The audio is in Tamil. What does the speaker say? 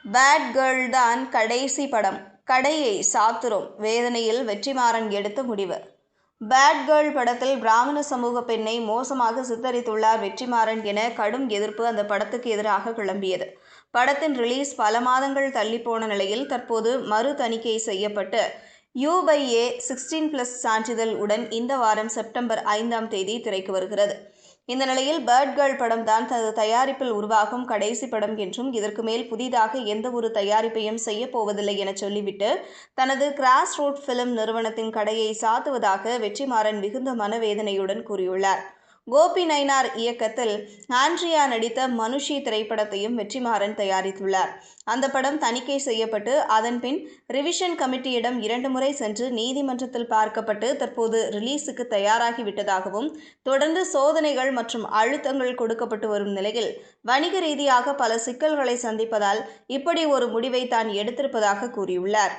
பேட் கேர்ள் தான் கடைசி படம். கடையை சாத்துறோம் வேதனையில் வெற்றிமாறன் எடுத்த முடிவு. பேட் கேர்ள் படத்தில் பிராமண சமூக பெண்ணை மோசமாக சித்தரித்துள்ளார் வெற்றிமாறன் என கடும் எதிர்ப்பு அந்த படத்துக்கு எதிராக கிளம்பியது. படத்தின் ரிலீஸ் பல மாதங்கள் தள்ளிப்போன நிலையில் தற்போது மறு தணிக்கை செய்யப்பட்டு U/A 16+ சான்றிதழ் உடன் இந்த வாரம் செப்டம்பர் 5ஆம் தேதி திரைக்கு வருகிறது. இந்த நிலையில் பேட் கேர்ள் படம் தான் தனது தயாரிப்பில் உருவாகும் கடைசி படம் என்றும் இதற்கு மேல் புதிதாக எந்த ஒரு தயாரிப்பையும் செய்யப்போவதில்லை என சொல்லிவிட்டு தனது கிராஸ் ரோட் பிலிம் நிறுவனத்தின் கடையை சாத்துவதாக வெற்றிமாறன் மிகுந்த மனவேதனையுடன் கூறியுள்ளார். கோபி நயினார் இயக்கத்தில் ஆண்ட்ரியா நடித்த மனுஷி திரைப்படத்தையும் வெற்றிமாறன் தயாரித்துள்ளார். அந்த படம் தணிக்கை செய்யப்பட்டு அதன் பின் ரிவிஷன் கமிட்டியிடம் 2 முறை சென்று நீதிமன்றத்தில் பார்க்கப்பட்டு தற்போது ரிலீஸுக்கு தயாராகிவிட்டதாகவும் தொடர்ந்து சோதனைகள் மற்றும் அழுத்தங்கள் கொடுக்கப்பட்டு வரும் நிலையில் வணிக ரீதியாக பல சிக்கல்களை சந்திப்பதால் இப்படி ஒரு முடிவை தான் எடுத்திருப்பதாக கூறியுள்ளார்.